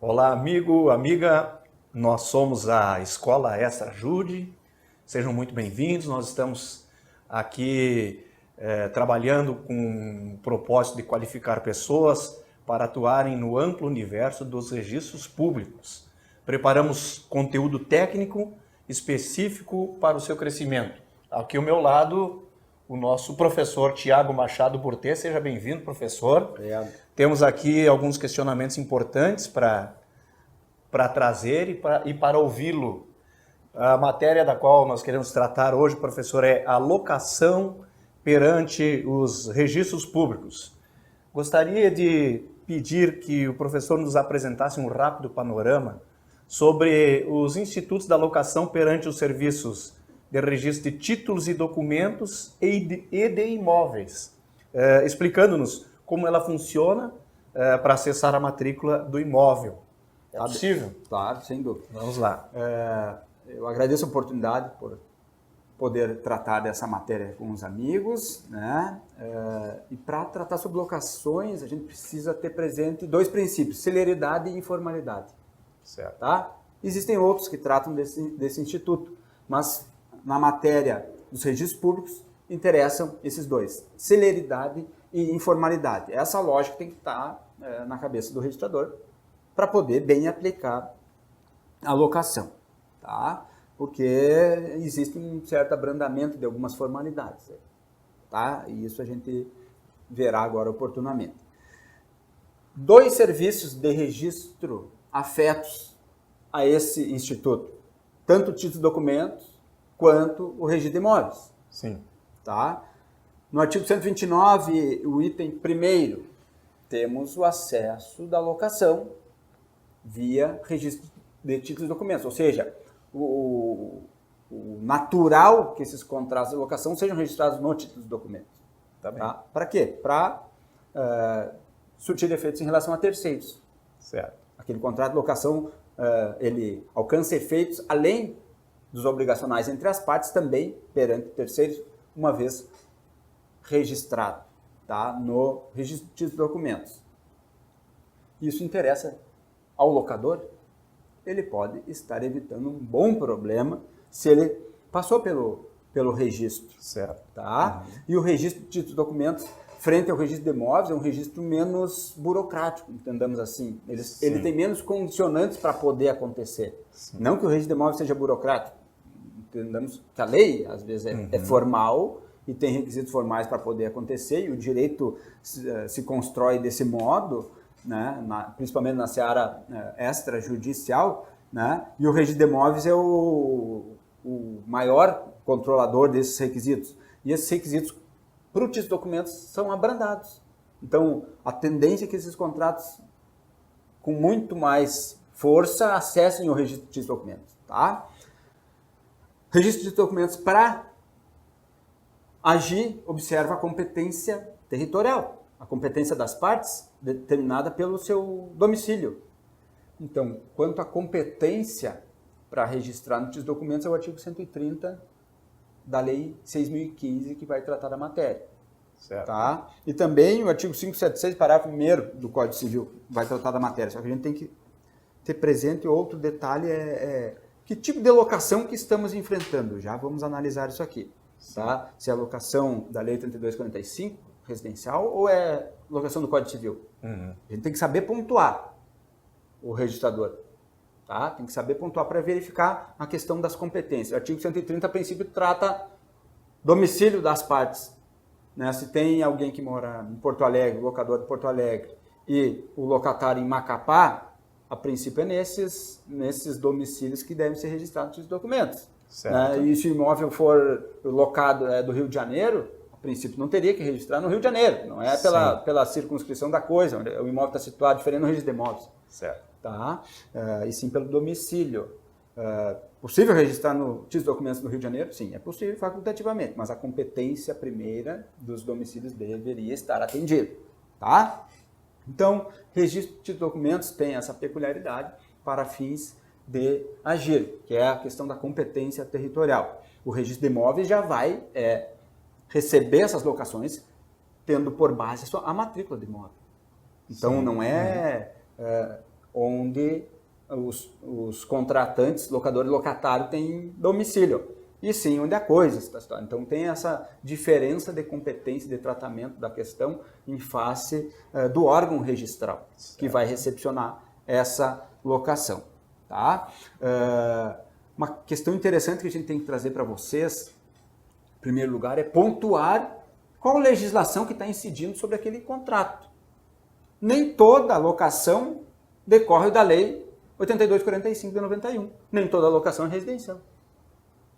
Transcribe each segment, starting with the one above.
Olá, amigo, amiga, nós somos a Escola Extra Ajude, sejam muito bem-vindos. Nós estamos aqui trabalhando com o propósito de qualificar pessoas para atuarem no amplo universo dos registros públicos. Preparamos conteúdo técnico específico para o seu crescimento. Aqui ao meu lado, o nosso professor Tiago Machado Burtê. Seja bem-vindo, professor. Obrigado. Temos aqui alguns questionamentos importantes para trazer e para ouvi-lo. A matéria da qual nós queremos tratar hoje, professor, é a locação perante os registros públicos. Gostaria de pedir que o professor nos apresentasse um rápido panorama sobre os institutos da locação perante os serviços de registro de títulos e documentos e de imóveis, explicando-nos como ela funciona para acessar a matrícula do imóvel. É possível? Claro, sem dúvida. Vamos lá. Eu agradeço a oportunidade por poder tratar dessa matéria com os amigos, né? E para tratar sobre locações, a gente precisa ter presente dois princípios: celeridade e informalidade. Certo. Tá? Existem outros que tratam desse instituto, mas na matéria dos registros públicos interessam esses dois: celeridade e informalidade. Essa lógica tem que estar na cabeça do registrador para poder bem aplicar a locação, tá? Porque existe um certo abrandamento de algumas formalidades, tá? E isso a gente verá agora oportunamente. Dois serviços de registro afetos a esse instituto, tanto o título de documentos quanto o registro de imóveis. Sim. Tá? No artigo 129, o item 1º, temos o acesso da locação via registro de títulos e documentos, ou seja, o natural que esses contratos de locação sejam registrados no título de documentos. Tá? Para quê? Para surtir efeitos em relação a terceiros. Certo. Aquele contrato de locação, ele alcança efeitos além dos obrigacionais entre as partes, também perante terceiros, uma vez registrado, tá? No registro de documentos. Isso interessa ao locador. Ele pode estar evitando um bom problema se ele passou pelo registro. Certo. Tá? E o registro de títulos e documentos, frente ao registro de imóveis, é um registro menos burocrático, entendamos assim. Ele tem menos condicionantes para poder acontecer. Sim. Não que o registro de imóveis seja burocrático. Entendamos que a lei, às vezes, é formal e tem requisitos formais para poder acontecer, e o direito se constrói desse modo, né, principalmente na seara extrajudicial, né, e o registro de imóveis é o maior controlador desses requisitos. E esses requisitos para o título de documentos são abrandados. Então, a tendência é que esses contratos, com muito mais força, acessem o registro de títulos de documentos. Tá? Registro de documentos, para agir, observa a competência territorial, a competência das partes determinada pelo seu domicílio. Então, quanto à competência para registrar no título de documentos, é o artigo 130 da Lei 6.015, que vai tratar da matéria. Certo. Tá? E também o artigo 576, parágrafo 1º do Código Civil, vai tratar da matéria. Só que a gente tem que ter presente outro detalhe, que tipo de locação que estamos enfrentando. Já vamos analisar isso aqui. Tá? Se é a locação da Lei 3245, residencial, ou é locação do Código Civil. A gente tem que saber pontuar o registrador. Tá? Tem que saber pontuar para verificar a questão das competências. O artigo 130, a princípio, trata domicílio das partes. Né? Se tem alguém que mora em Porto Alegre, o locador de Porto Alegre, e o locatário em Macapá, a princípio é nesses domicílios que devem ser registrados os documentos. Certo. E se o imóvel for locado do Rio de Janeiro, a princípio não teria que registrar no Rio de Janeiro. Não é pela circunscrição da coisa, onde o imóvel está situado diferente no registro de imóveis. Certo. Tá? E sim pelo domicílio. Possível registrar no título de documentos no Rio de Janeiro? Sim, é possível facultativamente, mas a competência primeira dos domicílios deveria estar atendida. Tá? Então, registro de título de documentos tem essa peculiaridade para fins de agir, que é a questão da competência territorial. O registro de imóveis já vai receber essas locações tendo por base a matrícula do imóvel. Então, não é onde os contratantes, locador e locatário, têm domicílio, e sim onde a coisa está situada. Então, tem essa diferença de competência de tratamento da questão em face do órgão registral, que vai recepcionar essa locação. Tá? Uma questão interessante que a gente tem que trazer para vocês, em primeiro lugar, é pontuar qual legislação que está incidindo sobre aquele contrato. Nem toda locação decorre da Lei 8245 de 91. Nem toda locação é residencial.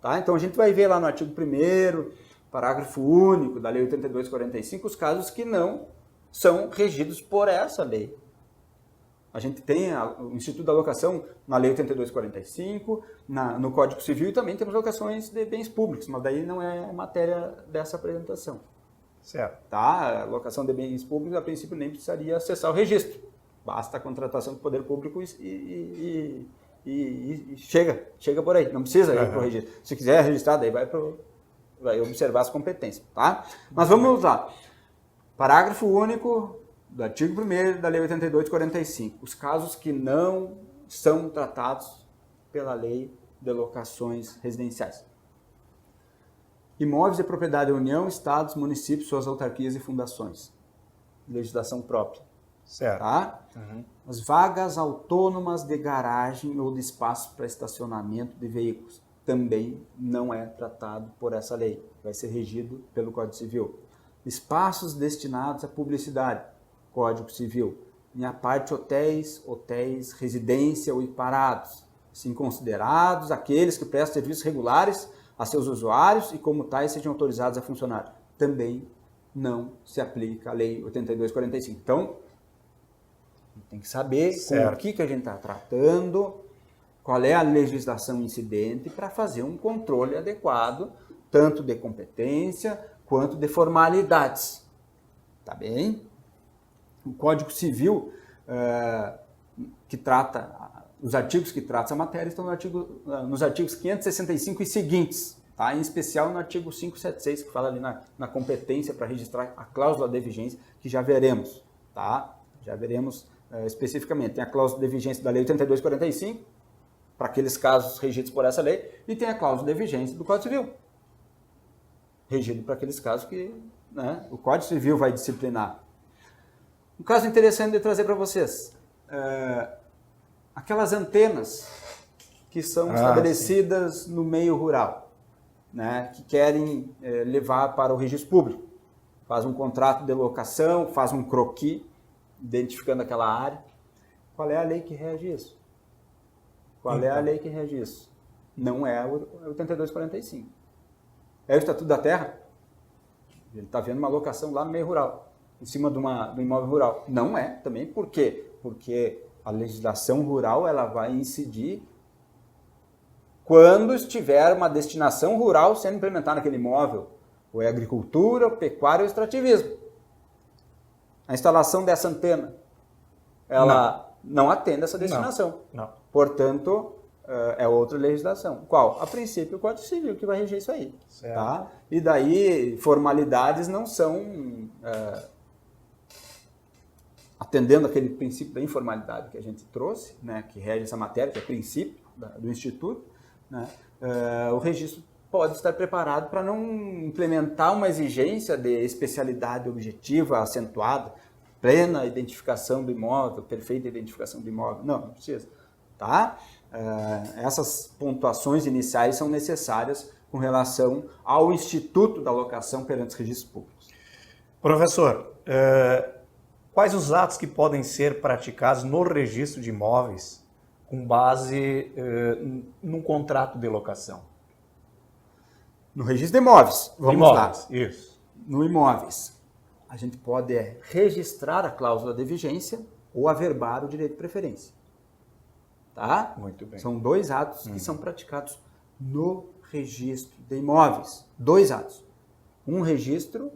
Tá? Então a gente vai ver lá no artigo 1º, parágrafo único da Lei 8245, os casos que não são regidos por essa lei. A gente tem o Instituto da Locação na Lei 8245, no Código Civil, e também temos locações de bens públicos, mas daí não é matéria dessa apresentação. Certo. Tá? A locação de bens públicos, a princípio, nem precisaria acessar o registro. Basta a contratação do poder público e chega por aí. Não precisa ir para o registro. Se quiser registrar, daí vai observar as competências. Tá? Mas vamos lá. Parágrafo único do artigo 1º da Lei 8245. Os casos que não são tratados pela Lei de Locações Residenciais. Imóveis de propriedade da União, Estados, municípios, suas autarquias e fundações. Legislação própria. Certo. Tá? As vagas autônomas de garagem ou de espaço para estacionamento de veículos. Também não é tratado por essa lei. Vai ser regido pelo Código Civil. Espaços destinados à publicidade. Código Civil. Em parte, hotéis, residência ou parados. Assim considerados aqueles que prestam serviços regulares a seus usuários e, como tais, sejam autorizados a funcionar. Também não se aplica a Lei 8245. Então, tem que saber com o que a gente está tratando, qual é a legislação incidente para fazer um controle adequado, tanto de competência quanto de formalidades. Tá bem? O Código Civil, que trata, os artigos que tratam essa matéria estão nos artigos 565 e seguintes, tá? Em especial no artigo 576, que fala ali na competência para registrar a cláusula de vigência, que já veremos. Tá? Já veremos especificamente. Tem a cláusula de vigência da Lei 8245, para aqueles casos regidos por essa lei, e tem a cláusula de vigência do Código Civil, regido para aqueles casos que, né, o Código Civil vai disciplinar. Um caso interessante de trazer para vocês, aquelas antenas que são estabelecidas no meio rural, né, que querem levar para o registro público. Faz um contrato de locação, faz um croquis, identificando aquela área. Qual é a lei que rege isso? Qual é a lei que rege isso? Não é o 8245. É o Estatuto da Terra? Ele está vendo uma locação lá no meio rural, em cima do imóvel rural. Não é também. Por quê? Porque a legislação rural ela vai incidir quando estiver uma destinação rural sendo implementada naquele imóvel. Ou é agricultura, ou pecuária ou extrativismo. A instalação dessa antena, ela não atende essa destinação. Não. Portanto, é outra legislação. Qual? A princípio, o Código Civil que vai reger isso aí. Tá? E daí, formalidades não são... atendendo aquele princípio da informalidade que a gente trouxe, né, que rege essa matéria, que é princípio do Instituto, né, o registro pode estar preparado para não implementar uma exigência de especialidade objetiva, acentuada, plena identificação do imóvel, perfeita identificação do imóvel. Não precisa. Tá? Essas pontuações iniciais são necessárias com relação ao Instituto da Locação perante os registros públicos. Professor, quais os atos que podem ser praticados no registro de imóveis com base num contrato de locação? No registro de imóveis, vamos lá. Isso. No imóveis, a gente pode registrar a cláusula de vigência ou averbar o direito de preferência. Tá? Muito bem. São dois atos que são praticados no registro de imóveis. Dois atos. Um registro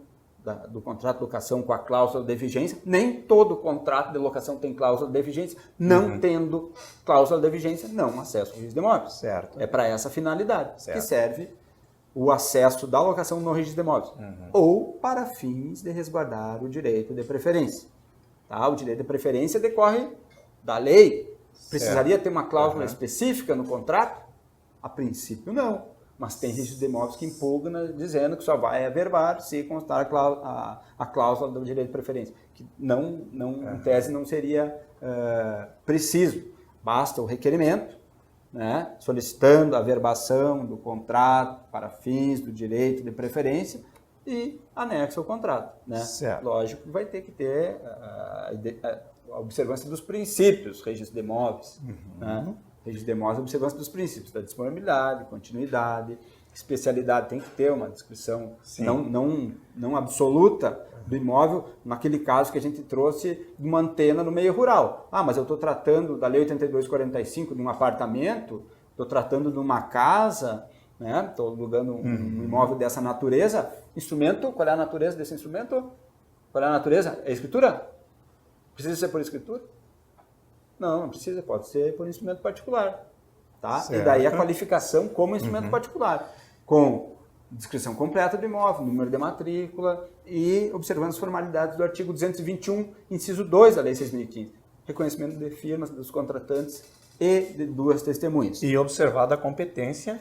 do contrato de locação com a cláusula de vigência. Nem todo contrato de locação tem cláusula de vigência. Não tendo cláusula de vigência, não acesso ao registro de imóveis. Certo. É para essa finalidade que serve o acesso da locação no registro de imóveis, ou para fins de resguardar o direito de preferência. Tá? O direito de preferência decorre da lei. Precisaria ter uma cláusula específica no contrato? A princípio, não. Mas tem registro de imóveis que impugna dizendo que só vai averbar se constar a cláusula do direito de preferência, que em tese não seria preciso. Basta o requerimento, né, solicitando a averbação do contrato para fins do direito de preferência e anexa o contrato. Né? Lógico que vai ter que ter a observância dos princípios, registro de imóveis. Né? Registro de imóveis, observância dos princípios, da disponibilidade, continuidade, especialidade, tem que ter uma descrição não absoluta do imóvel, naquele caso que a gente trouxe de uma antena no meio rural. Mas eu estou tratando da Lei 8245 de um apartamento, estou tratando de uma casa, estou alugando um imóvel dessa natureza. Instrumento, qual é a natureza desse instrumento? Qual é a natureza? É escritura? Precisa ser por escritura? Não precisa, pode ser por instrumento particular. Tá? E daí a qualificação como instrumento particular, com descrição completa do imóvel, número de matrícula e observando as formalidades do artigo 221, inciso 2 da Lei 6.015. Reconhecimento de firmas, dos contratantes e de duas testemunhas. E observada a competência.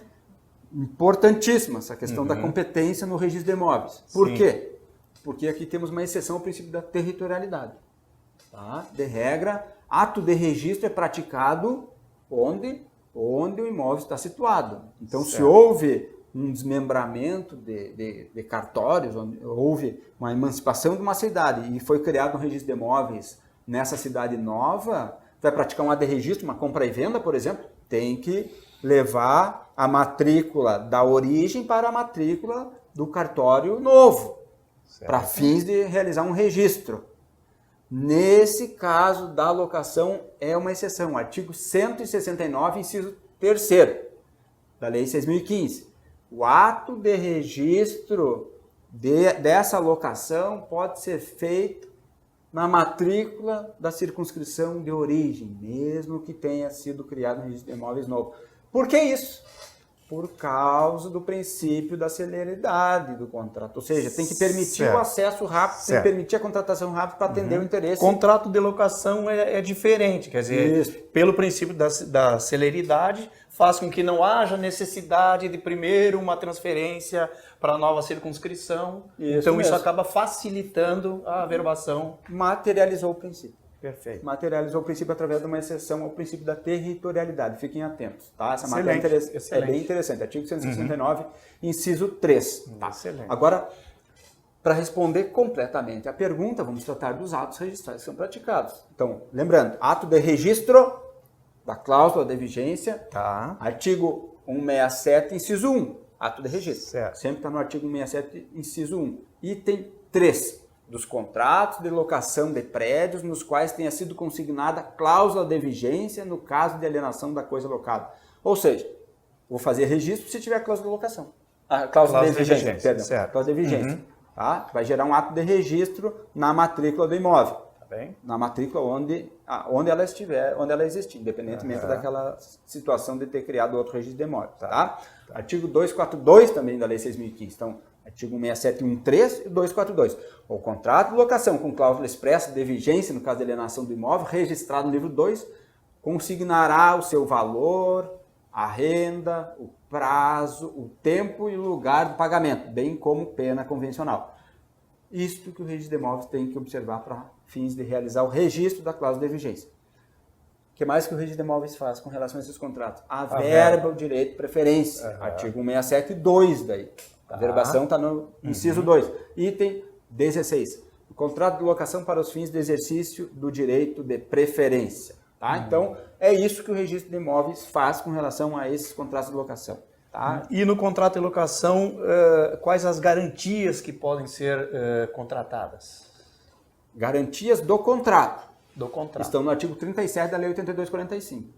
Importantíssima essa questão da competência no registro de imóveis. Por quê? Porque aqui temos uma exceção ao princípio da territorialidade. Tá? De regra, ato de registro é praticado onde o imóvel está situado. Então, se houve um desmembramento de cartórios, houve uma emancipação de uma cidade e foi criado um registro de imóveis nessa cidade nova, vai praticar um ato de registro, uma compra e venda, por exemplo, tem que levar a matrícula da origem para a matrícula do cartório novo, para fins de realizar um registro. Nesse caso da locação é uma exceção, artigo 169, inciso 3º da Lei 6.015. O ato de registro dessa locação pode ser feito na matrícula da circunscrição de origem, mesmo que tenha sido criado um registro de imóveis novo. Por que isso? Por causa do princípio da celeridade do contrato. Ou seja, tem que permitir o acesso rápido, tem que permitir a contratação rápida para atender o interesse. Contrato de locação é diferente, quer dizer, pelo princípio da celeridade, faz com que não haja necessidade de primeiro uma transferência para a nova circunscrição. Isso acaba facilitando a averbação. Materializou o princípio. Perfeito. Materializou o princípio através de uma exceção ao princípio da territorialidade. Fiquem atentos, tá? Essa matéria é bem interessante. Artigo 169, inciso 3. Tá? Excelente. Agora, para responder completamente a pergunta, vamos tratar dos atos registrais que são praticados. Então, lembrando, ato de registro da cláusula de vigência, artigo 167, inciso 1, ato de registro. Sempre está no artigo 167, inciso 1. Item 3. Dos contratos de locação de prédios nos quais tenha sido consignada cláusula de vigência no caso de alienação da coisa locada. Ou seja, vou fazer registro se tiver cláusula de locação. A cláusula de vigência, perdão. Cláusula de vigência. Tá? Vai gerar um ato de registro na matrícula do imóvel. Tá bem? Na matrícula onde ela estiver, onde ela existir, independentemente daquela situação de ter criado outro registro de imóvel. Tá? Artigo 242 também da Lei 6.015. Então, artigo 167.1.3 e 242. O contrato de locação com cláusula expressa de vigência, no caso de alienação do imóvel, registrado no livro 2, consignará o seu valor, a renda, o prazo, o tempo e o lugar do pagamento, bem como pena convencional. Isto que o registro de imóveis tem que observar para fins de realizar o registro da cláusula de vigência. O que mais que o registro de imóveis faz com relação a esses contratos? Averba o direito de preferência. Artigo 167.2 daí. A averbação está no inciso 2. Item 16. O contrato de locação para os fins de exercício do direito de preferência. Tá? Então, é isso que o registro de imóveis faz com relação a esses contratos de locação. Tá? E no contrato de locação, quais as garantias que podem ser contratadas? Garantias do contrato. Do contrato. Estão no artigo 37 da Lei 8245.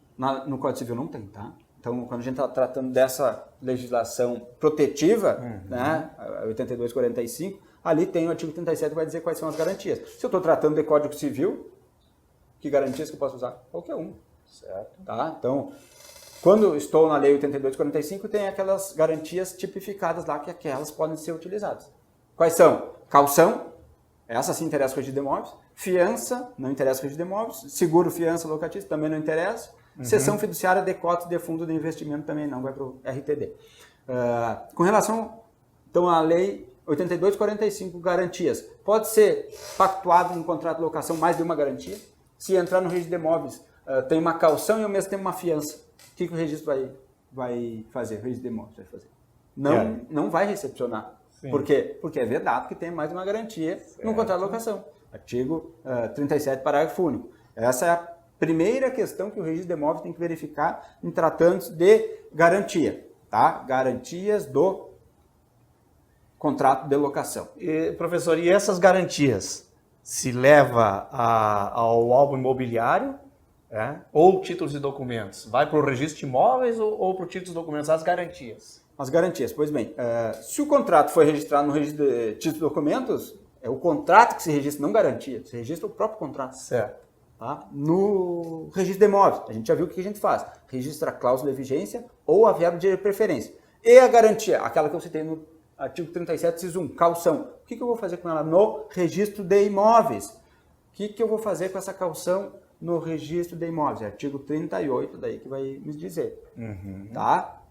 No Código Civil não tem, tá? Então, quando a gente está tratando dessa legislação protetiva, né, 8245, ali tem o artigo 37 que vai dizer quais são as garantias. Se eu estou tratando de Código Civil, que garantias que eu posso usar? Qualquer um. Certo. Tá? Então, Quando estou na Lei 8245, tem aquelas garantias tipificadas lá que aquelas podem ser utilizadas. Quais são? Caução, essa sim interessa o registro de imóveis. Fiança, não interessa o registro de imóveis. Seguro, fiança, locatício, também não interessa. Cessão fiduciária de cotas de fundo de investimento também não, vai para o RTD. Com relação, então, à Lei 8245, garantias. Pode ser pactuado no contrato de locação mais de uma garantia. Se entrar no registro de imóveis, tem uma caução e ao mesmo tempo uma fiança. O que o registro vai fazer? O registro de imóveis vai fazer? Não vai recepcionar. Sim. Por quê? Porque é vedado que tem mais uma garantia no contrato de locação. Artigo 37, parágrafo único. Essa é a primeira questão que o registro de imóveis tem que verificar em tratando de garantia. Tá? Garantias do contrato de locação. Professor, e essas garantias se leva ao álbum imobiliário, ou títulos e documentos? Vai para o registro de imóveis ou para o títulos e documentos? As garantias. As garantias, pois bem, se o contrato foi registrado no registro de títulos e documentos, é o contrato que se registra, não garantia, se registra o próprio contrato. Certo. Tá? No registro de imóveis, a gente já viu o que a gente faz. Registra a cláusula de vigência ou a verba de preferência. E a garantia, aquela que eu citei no artigo 37, inciso 1, caução. O que eu vou fazer com ela no registro de imóveis? O que eu vou fazer com essa caução no registro de imóveis? Artigo 38, daí que vai me dizer. Tá?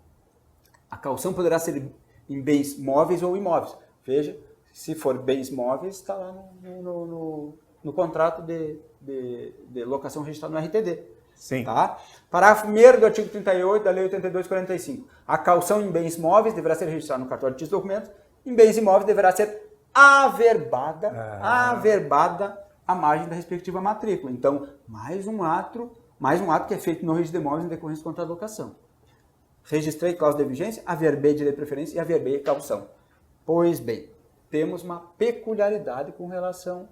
A caução poderá ser em bens móveis ou imóveis. Veja, se for bens móveis, está lá no contrato de locação registrado no RTD. Sim. Tá? Parágrafo 1º do artigo 38 da Lei 8245. A caução em bens móveis deverá ser registrada no cartório de títulos e documentos. Em bens imóveis deverá ser averbada à margem da respectiva matrícula. Então, mais um ato que é feito no registro de imóveis em decorrência do contrato de locação. Registrei cláusula de vigência, averbei de preferência e averbei caução. Pois bem, temos uma peculiaridade com relação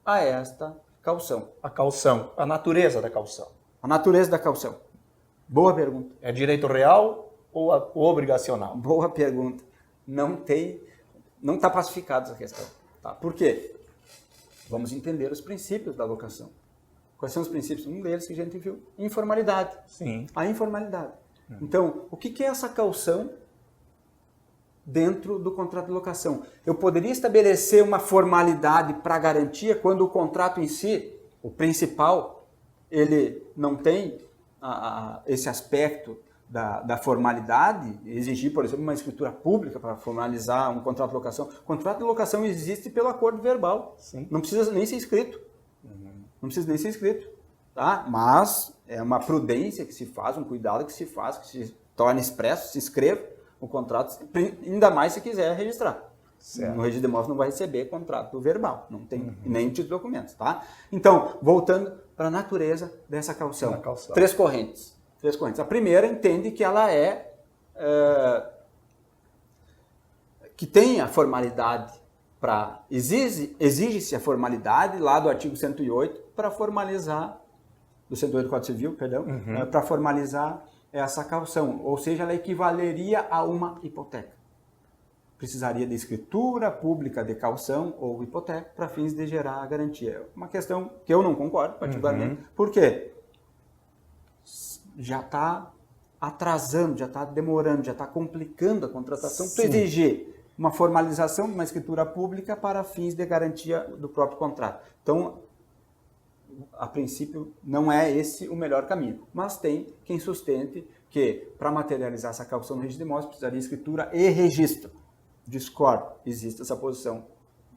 a esta caução. A caução, a natureza da caução. A natureza da caução. Boa pergunta. É direito real ou obrigacional? Boa pergunta. Não está pacificada essa questão. Tá? Por quê? Vamos entender os princípios da locação. Quais são os princípios? Um deles que a gente viu, informalidade. Sim. A informalidade. Então, o que é essa caução dentro do contrato de locação? Eu poderia estabelecer uma formalidade para garantia quando o contrato em si, o principal, ele não tem esse aspecto da formalidade, exigir, por exemplo, uma escritura pública para formalizar um contrato de locação. O contrato de locação existe pelo acordo verbal. Sim. Não precisa nem ser escrito. Não precisa nem ser escrito. Tá? Mas é uma prudência que se faz, um cuidado que se faz, que se torna expresso, se escreva o contrato, ainda mais se quiser registrar. Certo. No registro de imóveis não vai receber contrato verbal, não tem nem título de documentos. Tá? Então, voltando para a natureza dessa caução. Três correntes. A primeira entende que ela que tem a formalidade exige-se a formalidade lá do artigo 108 para formalizar do 108 do Código Civil, perdão, para formalizar essa caução, ou seja, ela equivaleria a uma hipoteca. Precisaria de escritura pública de caução ou hipoteca para fins de gerar a garantia. Uma questão que eu não concordo particularmente. Por quê? Já está atrasando, já está demorando, já está complicando a contratação para exigir uma formalização de uma escritura pública para fins de garantia do próprio contrato. Então, a princípio, não é esse o melhor caminho, mas tem quem sustente que, para materializar essa caução no registro de imóveis, precisaria escritura e registro. Discordo, existe essa posição,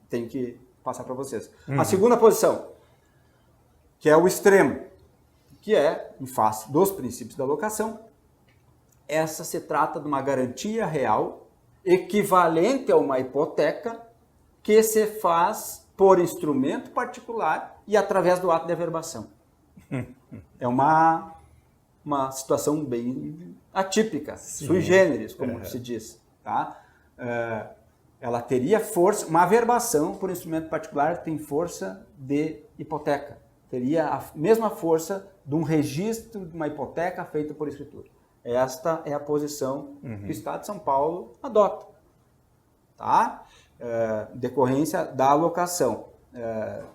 tem que passar para vocês. A segunda posição, que é o extremo, que é, em face dos princípios da locação, essa se trata de uma garantia real equivalente a uma hipoteca que se faz por instrumento particular e através do ato de averbação. É uma situação bem atípica, sui generis, como se diz. Tá? Ela teria força, uma averbação por instrumento particular tem força de hipoteca. Teria a mesma força de um registro de uma hipoteca feita por escritura. Esta é a posição que o Estado de São Paulo adota. Tá? Decorrência da alocação.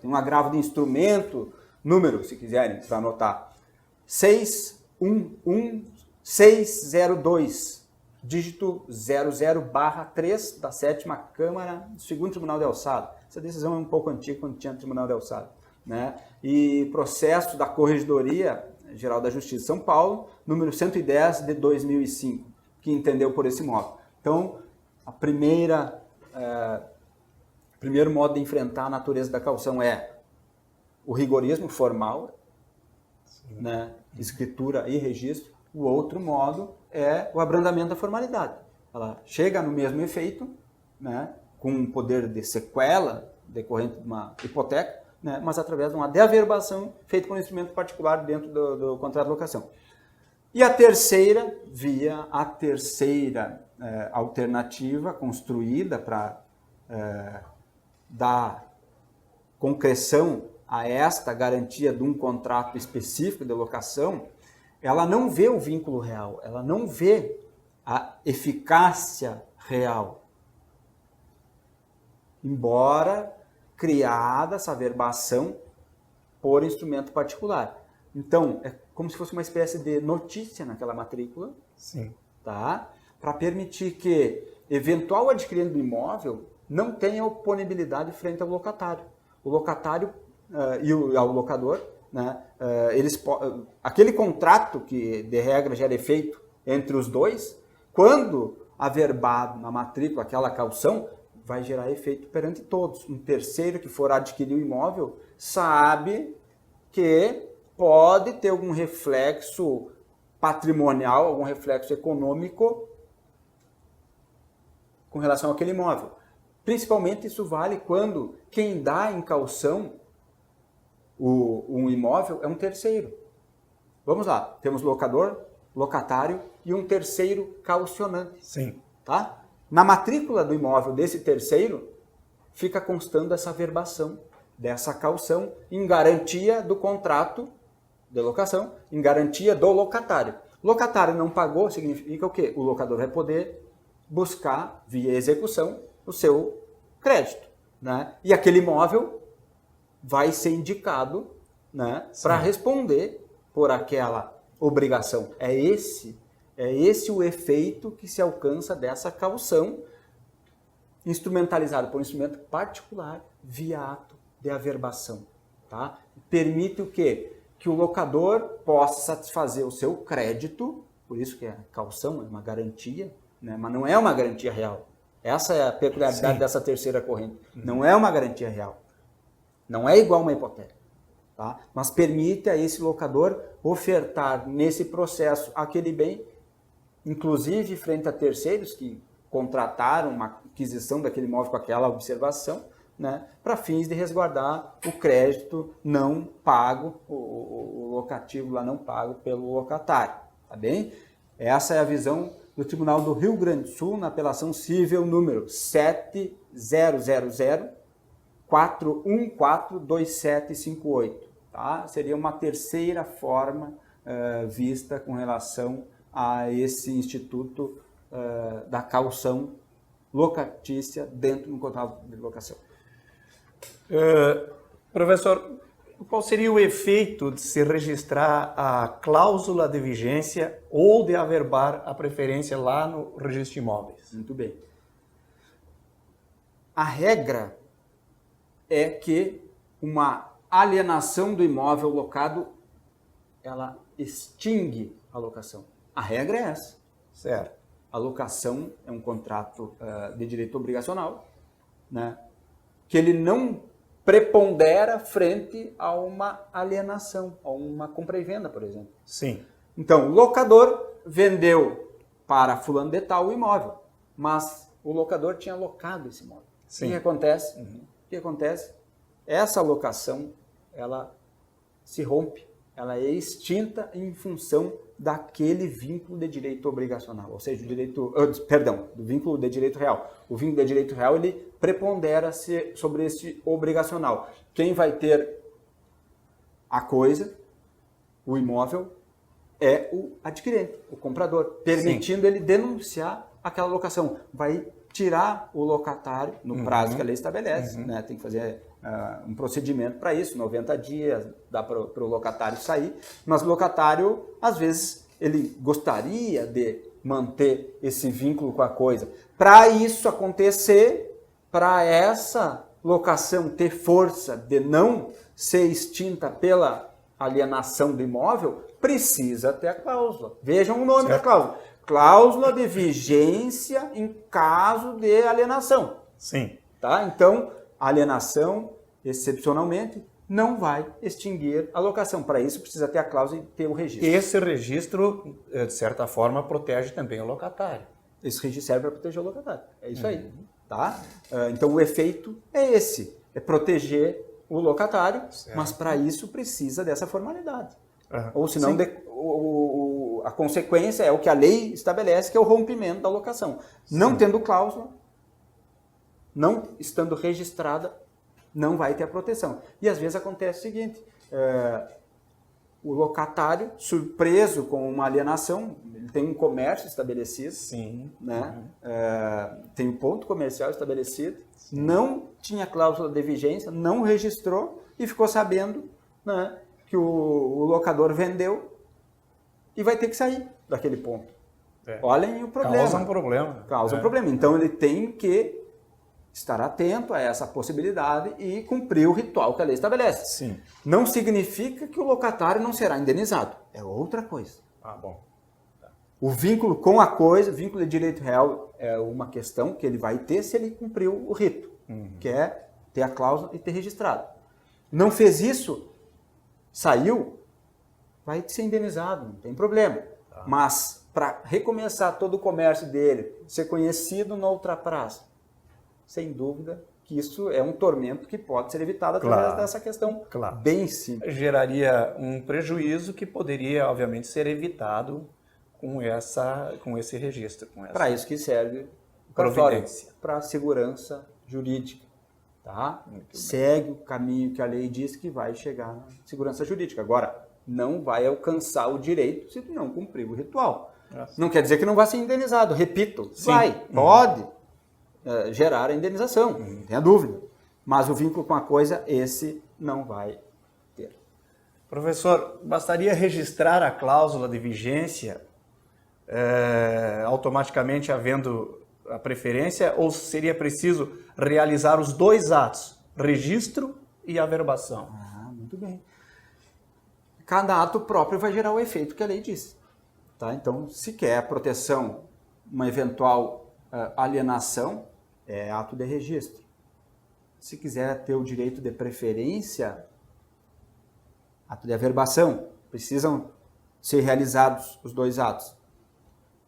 Tem um agravo de instrumento, número, se quiserem, para anotar. 611 602, dígito 00/3 da 7ª Câmara do 2º Tribunal de Alçada. Essa decisão é um pouco antiga, quando tinha Tribunal de Alçada, né? E processo da Corregedoria Geral da Justiça de São Paulo, número 110 de 2005, que entendeu por esse modo. Então, primeiro modo de enfrentar a natureza da caução é o rigorismo formal, né? Escritura e registro. O outro modo é o abrandamento da formalidade. Ela chega no mesmo efeito, né? Com um poder de sequela decorrente de uma hipoteca, né? Mas através de uma deaverbação feita por um instrumento particular dentro do contrato de locação. E a terceira via, alternativa construída para dar concreção a esta garantia de um contrato específico de locação, ela não vê o vínculo real, ela não vê a eficácia real. Embora criada essa verbação por instrumento particular. Então, é como se fosse uma espécie de notícia naquela matrícula, Sim. tá? Para permitir que eventual adquirente do imóvel não tenha oponibilidade frente ao locatário. O locatário ao locador, né? Aquele contrato que, de regra, gera efeito entre os dois, quando averbado na matrícula aquela caução, vai gerar efeito perante todos. Um terceiro que for adquirir o imóvel sabe que pode ter algum reflexo patrimonial, algum reflexo econômico com relação àquele imóvel. Principalmente isso vale quando quem dá em caução um imóvel é um terceiro. Vamos lá, temos locador, locatário e um terceiro caucionante. Sim. Tá? Na matrícula do imóvel desse terceiro, fica constando essa verbação, dessa caução, em garantia do contrato de locação, em garantia do locatário. Locatário não pagou, significa o quê? O locador vai poder buscar, via execução, o seu crédito, né? E aquele imóvel vai ser indicado, né, para responder por aquela obrigação. É esse o efeito que se alcança dessa caução instrumentalizada por um instrumento particular via ato de averbação. Tá? Permite o quê? Que o locador possa satisfazer o seu crédito, por isso que a caução é uma garantia, né, mas não é uma garantia real. Essa é a peculiaridade dessa terceira corrente. Não é uma garantia real. Não é igual a uma hipoteca. Tá? Mas permite a esse locador ofertar nesse processo aquele bem, inclusive frente a terceiros que contrataram uma aquisição daquele imóvel com aquela observação, né, para fins de resguardar o crédito não pago, o locativo lá não pago pelo locatário. Tá bem? Essa é a visão do Tribunal do Rio Grande do Sul na apelação civil número 7000-4142758. Tá? Seria uma terceira forma vista com relação a esse instituto da caução locatícia dentro do contrato de locação. Professor, qual seria o efeito de se registrar a cláusula de vigência ou de averbar a preferência lá no registro de imóveis? Muito bem. A regra é que uma alienação do imóvel locado, ela extingue a locação. A regra é essa. Certo. A locação é um contrato de direito obrigacional, né, que ele não prepondera frente a uma alienação, a uma compra e venda, por exemplo. Sim. Então, o locador vendeu para fulano de tal o imóvel, mas o locador tinha locado esse imóvel. Sim. O que acontece? O que acontece? Essa locação, ela se rompe, ela é extinta em função daquele vínculo de direito obrigacional, ou seja, do vínculo de direito real. O vínculo de direito real, ele prepondera sobre esse obrigacional. Quem vai ter a coisa, o imóvel, é o adquirente, o comprador, permitindo ele denunciar aquela locação. Vai tirar o locatário no prazo que a lei estabelece, né? Tem que fazer um procedimento para isso, 90 dias, dá para o locatário sair, mas o locatário, às vezes, ele gostaria de manter esse vínculo com a coisa. Para isso acontecer, para essa locação ter força de não ser extinta pela alienação do imóvel, precisa ter a cláusula. Vejam o nome da cláusula. Cláusula de vigência em caso de alienação. Sim. Tá? Então, a alienação, excepcionalmente, não vai extinguir a locação. Para isso, precisa ter a cláusula e ter o registro. Esse registro, de certa forma, protege também o locatário. Esse registro serve para proteger o locatário. É isso aí. Tá? Então, o efeito é esse. É proteger o locatário, mas para isso precisa dessa formalidade. Ou senão, a consequência é o que a lei estabelece, que é o rompimento da locação. Não tendo cláusula, não estando registrada, não vai ter a proteção. E às vezes acontece o seguinte, o locatário, surpreso com uma alienação, ele tem um comércio estabelecido, Sim. né? Tem um ponto comercial estabelecido, não tinha cláusula de vigência, não registrou e ficou sabendo, né, que o locador vendeu e vai ter que sair daquele ponto. Olhem o problema. Causa um problema. Causa um problema. Então ele tem que estar atento a essa possibilidade e cumprir o ritual que a lei estabelece. Sim. Não significa que o locatário não será indenizado. É outra coisa. Bom. O vínculo com a coisa, o vínculo de direito real é uma questão que ele vai ter se ele cumpriu o rito, que é ter a cláusula e ter registrado. Não fez isso, saiu, vai ser indenizado, não tem problema. Mas para recomeçar todo o comércio dele, ser conhecido na outra praça, sem dúvida que isso é um tormento que pode ser evitado através dessa questão bem simples. Geraria um prejuízo que poderia, obviamente, ser evitado com esse registro. Para isso que serve o providência. Para a segurança jurídica. Tá? Segue o caminho que a lei diz que vai chegar na segurança jurídica. Agora, não vai alcançar o direito se não cumprir o ritual. Não quer dizer que não vai ser indenizado. Repito, pode gerar a indenização, não tenha dúvida. Mas o vínculo com a coisa, esse não vai ter. Professor, bastaria registrar a cláusula de vigência automaticamente havendo a preferência, ou seria preciso realizar os dois atos, registro e averbação? Muito bem. Cada ato próprio vai gerar o efeito que a lei diz. Tá? Então, se quer proteção, uma eventual alienação, é ato de registro. Se quiser ter o direito de preferência, ato de averbação. Precisam ser realizados os dois atos.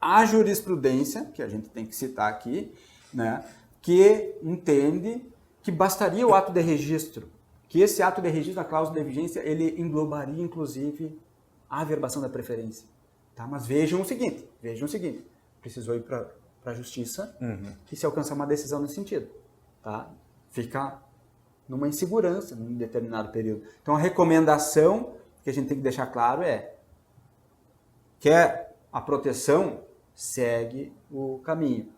A jurisprudência, que a gente tem que citar aqui, né, que entende que bastaria o ato de registro, que esse ato de registro da cláusula de vigência, ele englobaria, inclusive, a averbação da preferência. Tá? Mas vejam o seguinte, precisou ir para a justiça e se alcançar uma decisão nesse sentido. Tá? Fica numa insegurança num determinado período. Então, a recomendação que a gente tem que deixar claro quer a proteção, segue o caminho.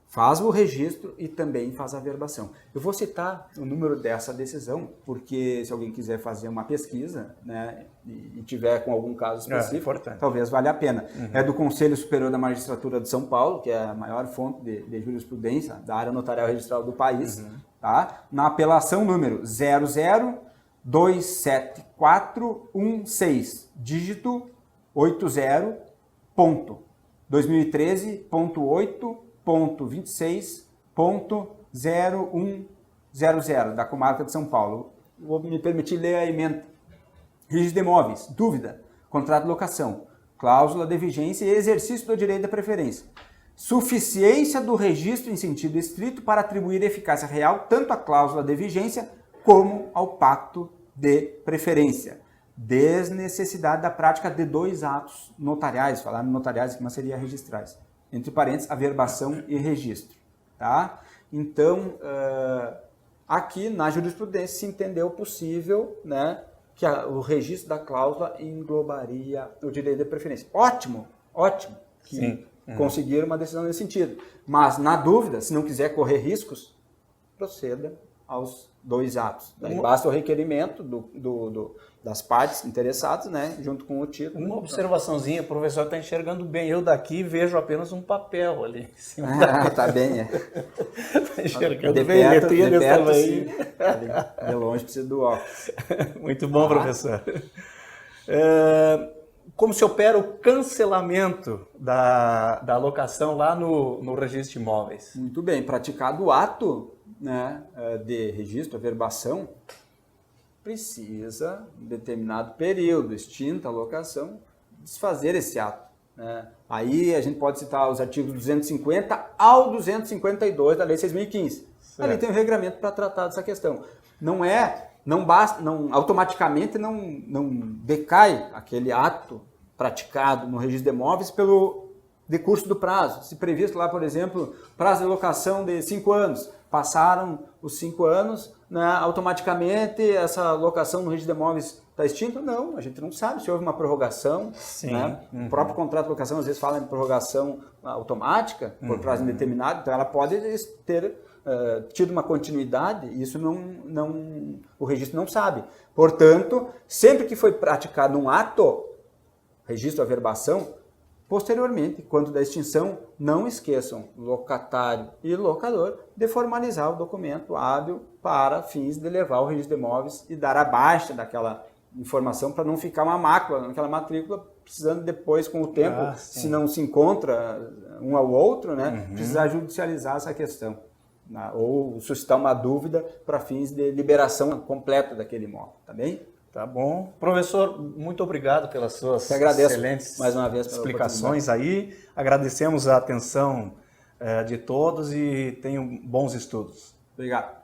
Faz o registro e também faz a averbação. Eu vou citar o número dessa decisão, porque se alguém quiser fazer uma pesquisa, né, e tiver com algum caso específico, talvez valha a pena. É do Conselho Superior da Magistratura de São Paulo, que é a maior fonte de jurisprudência da área notarial registral do país, tá? Na apelação número 0027416, dígito 80.2013.8.26.0100 da comarca de São Paulo. Vou me permitir ler a emenda. Registro de imóveis, dúvida, contrato de locação, cláusula de vigência e exercício do direito de preferência. Suficiência do registro em sentido estrito para atribuir eficácia real tanto à cláusula de vigência como ao pacto de preferência. Desnecessidade da prática de dois atos notariais, falaram notariais aqui, mas seria registrais. Entre parênteses, averbação e registro. Tá? Então, aqui na jurisprudência se entendeu possível, né, que o registro da cláusula englobaria o direito de preferência. Ótimo que conseguiram uma decisão nesse sentido. Mas, na dúvida, se não quiser correr riscos, proceda aos 2 atos. Daí basta o requerimento das partes interessadas, né, junto com o título. Uma observaçãozinha, o professor está enxergando bem. Eu daqui vejo apenas um papel ali em cima. Tá bem, Está enxergando de bem, perto, letrinha de desse perto, tamanho. sim. De longe precisa do óculos. Muito bom, professor. Como se opera o cancelamento da locação lá no registro de imóveis? Muito bem, praticado o ato, né, de registro, averbação, precisa, em determinado período, extinta a locação, desfazer esse ato. Né? Aí a gente pode citar os artigos 250 ao 252 da Lei 6.015. Certo. Ali tem um regramento para tratar dessa questão. Não basta, automaticamente não decai aquele ato praticado no registro de imóveis pelo decurso do prazo. Se previsto lá, por exemplo, prazo de locação de 5 anos, passaram os 5 anos, né, automaticamente essa locação no registro de imóveis está extinta? Não, a gente não sabe se houve uma prorrogação. Sim. Né? O próprio contrato de locação às vezes fala em prorrogação automática por prazo indeterminado, então ela pode ter tido uma continuidade, e isso o registro não sabe. Portanto, sempre que foi praticado um ato, registro, averbação, posteriormente, quando da extinção, não esqueçam, locatário e locador, de formalizar o documento hábil para fins de levar ao registro de imóveis e dar a baixa daquela informação para não ficar uma mácula naquela matrícula, precisando depois, com o tempo, se não se encontra um ao outro, né, precisar judicializar essa questão. Ou suscitar uma dúvida para fins de liberação completa daquele imóvel, tá bem? Tá bom. Professor, muito obrigado pelas suas excelentes mais uma vez explicações aí. Agradecemos a atenção de todos e tenham bons estudos. Obrigado.